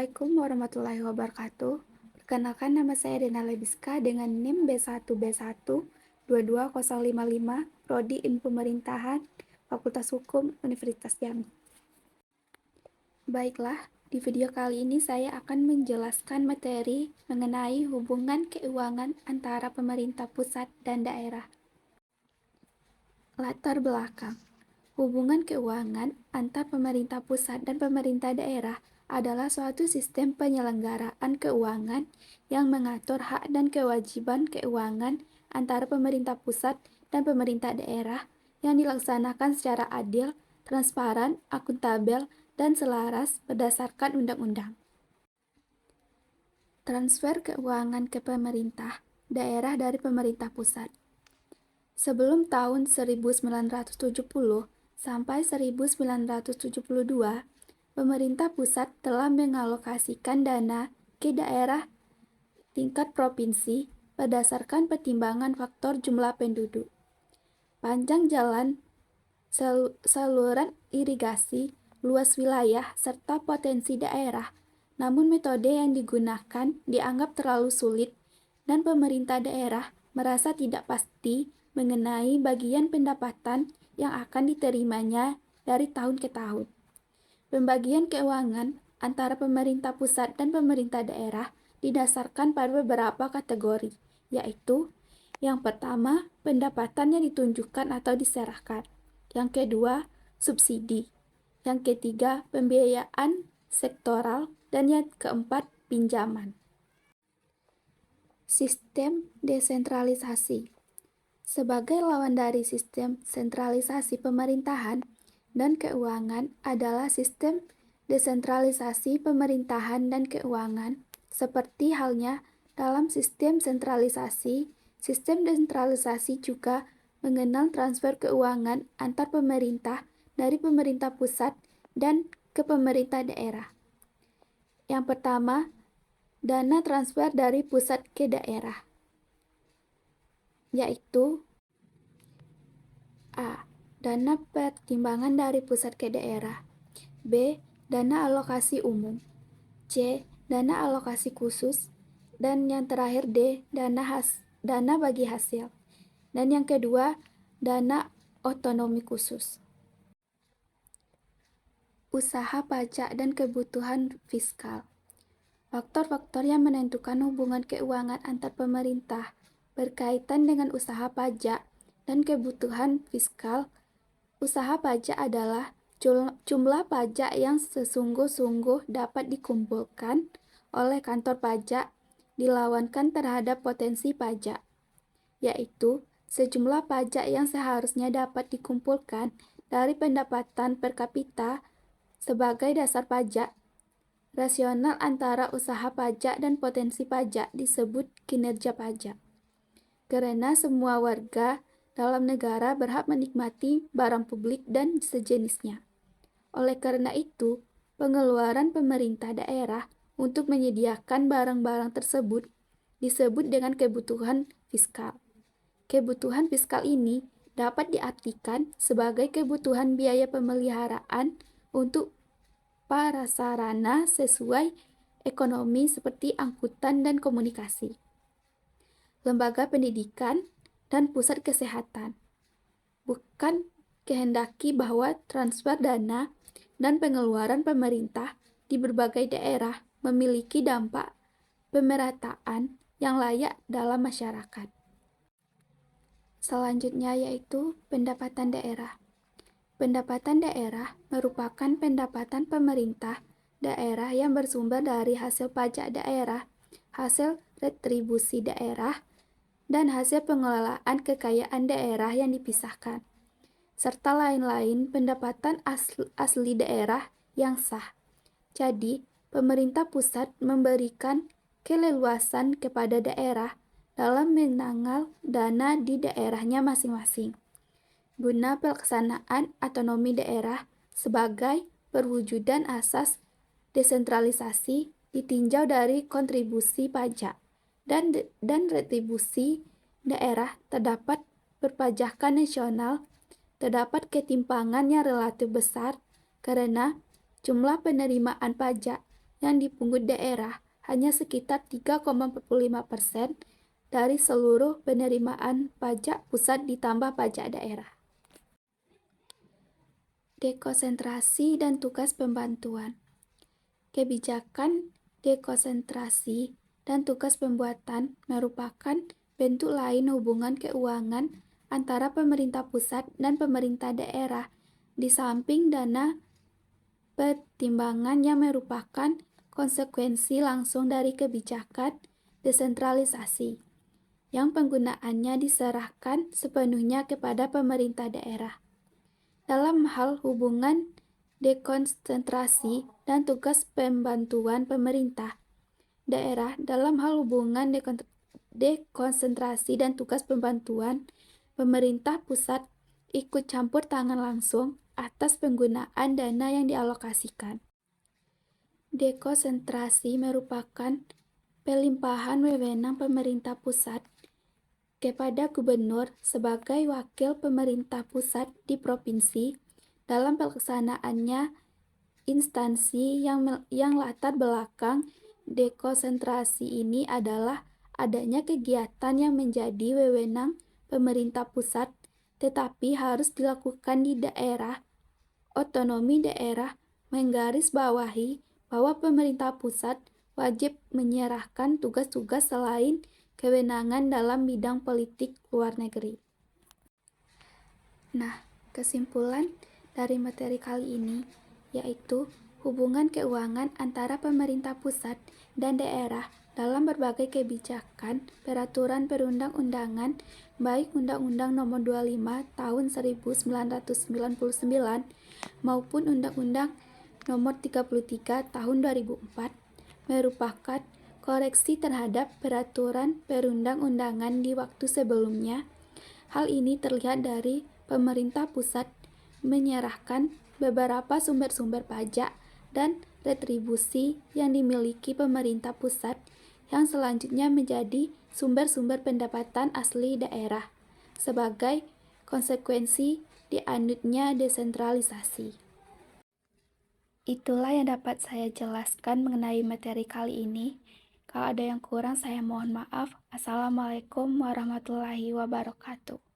Assalamualaikum warahmatullahi wabarakatuh. Perkenalkan, nama saya Dena Lebiska dengan NIM B1B1 22055, Prodi Ilmu Pemerintahan, Fakultas Hukum, Universitas Jambi. Baiklah, di video kali ini saya akan menjelaskan materi mengenai hubungan keuangan antara pemerintah pusat dan daerah. Latar belakang. Hubungan keuangan antar pemerintah pusat dan pemerintah daerah adalah suatu sistem penyelenggaraan keuangan yang mengatur hak dan kewajiban keuangan antara pemerintah pusat dan pemerintah daerah yang dilaksanakan secara adil, transparan, akuntabel, dan selaras berdasarkan undang-undang. Transfer keuangan ke pemerintah daerah dari pemerintah pusat. Sebelum tahun 1970 sampai 1972, pemerintah pusat telah mengalokasikan dana ke daerah tingkat provinsi berdasarkan pertimbangan faktor jumlah penduduk, panjang jalan, saluran irigasi, luas wilayah, serta potensi daerah. Namun metode yang digunakan dianggap terlalu sulit dan pemerintah daerah merasa tidak pasti mengenai bagian pendapatan yang akan diterimanya dari tahun ke tahun. Pembagian keuangan antara pemerintah pusat dan pemerintah daerah didasarkan pada beberapa kategori, yaitu yang pertama, pendapatan yang ditunjukkan atau diserahkan. Yang kedua, subsidi. Yang ketiga, pembiayaan sektoral. Dan yang keempat, pinjaman. Sistem desentralisasi. Sebagai lawan dari sistem sentralisasi pemerintahan dan keuangan adalah sistem desentralisasi pemerintahan dan keuangan. Seperti halnya dalam sistem sentralisasi, sistem desentralisasi juga mengenal transfer keuangan antar pemerintah dari pemerintah pusat dan ke pemerintah daerah. Yang pertama, dana transfer dari pusat ke daerah, yaitu A. Dana pertimbangan dari pusat ke daerah. B. Dana alokasi umum. C. Dana alokasi khusus. Dan yang terakhir D. Dana bagi hasil. Dan yang kedua, dana otonomi khusus. Usaha pajak dan kebutuhan fiskal. Faktor-faktor yang menentukan hubungan keuangan antar pemerintah berkaitan dengan usaha pajak dan kebutuhan fiskal. Usaha pajak adalah jumlah pajak yang sesungguh-sungguh dapat dikumpulkan oleh kantor pajak dilawankan terhadap potensi pajak, yaitu sejumlah pajak yang seharusnya dapat dikumpulkan dari pendapatan per kapita sebagai dasar pajak. Rasional antara usaha pajak dan potensi pajak disebut kinerja pajak. Karena semua warga dalam negara berhak menikmati barang publik dan sejenisnya. Oleh karena itu, pengeluaran pemerintah daerah untuk menyediakan barang-barang tersebut disebut dengan kebutuhan fiskal. Kebutuhan fiskal ini dapat diartikan sebagai kebutuhan biaya pemeliharaan untuk prasarana sesuai ekonomi seperti angkutan dan komunikasi, lembaga pendidikan, dan pusat kesehatan. Bukan kehendaki bahwa transfer dana dan pengeluaran pemerintah di berbagai daerah memiliki dampak pemerataan yang layak dalam masyarakat. Selanjutnya yaitu pendapatan daerah. Pendapatan daerah merupakan pendapatan pemerintah daerah yang bersumber dari hasil pajak daerah, hasil retribusi daerah, dan hasil pengelolaan kekayaan daerah yang dipisahkan, serta lain-lain pendapatan asli daerah yang sah. Jadi, pemerintah pusat memberikan keleluasan kepada daerah dalam menanggal dana di daerahnya masing-masing, guna pelaksanaan otonomi daerah sebagai perwujudan asas desentralisasi ditinjau dari kontribusi pajak dan retribusi daerah. Terdapat perpajakan nasional, terdapat ketimpangan yang relatif besar karena jumlah penerimaan pajak yang dipungut daerah hanya sekitar 3,45% dari seluruh penerimaan pajak pusat ditambah pajak daerah. Dekonsentrasi dan tugas pembantuan. Kebijakan dekonsentrasi dan tugas pembuatan merupakan bentuk lain hubungan keuangan antara pemerintah pusat dan pemerintah daerah, di samping dana pertimbangan yang merupakan konsekuensi langsung dari kebijakan desentralisasi, yang penggunaannya diserahkan sepenuhnya kepada pemerintah daerah. Dalam hal hubungan dekonsentrasi dan tugas pembantuan pemerintah daerah, dalam hal hubungan dekonsentrasi dan tugas pembantuan, pemerintah pusat ikut campur tangan langsung atas penggunaan dana yang dialokasikan. Dekonsentrasi merupakan pelimpahan wewenang pemerintah pusat kepada gubernur sebagai wakil pemerintah pusat di provinsi dalam pelaksanaannya instansi yang latar belakang dekonsentrasi ini adalah adanya kegiatan yang menjadi wewenang pemerintah pusat tetapi harus dilakukan di daerah. Otonomi daerah menggarisbawahi bahwa pemerintah pusat wajib menyerahkan tugas-tugas selain kewenangan dalam bidang politik luar negeri. Nah, kesimpulan dari materi kali ini yaitu hubungan keuangan antara pemerintah pusat dan daerah dalam berbagai kebijakan, peraturan perundang-undangan, baik Undang-Undang Nomor 25 Tahun 1999 maupun Undang-Undang Nomor 33 Tahun 2004, merupakan koreksi terhadap peraturan perundang-undangan di waktu sebelumnya. Hal ini terlihat dari pemerintah pusat menyerahkan beberapa sumber-sumber pajak dan retribusi yang dimiliki pemerintah pusat yang selanjutnya menjadi sumber-sumber pendapatan asli daerah sebagai konsekuensi dianutnya desentralisasi. Itulah yang dapat saya jelaskan mengenai materi kali ini. Kalau ada yang kurang, saya mohon maaf. Assalamualaikum warahmatullahi wabarakatuh.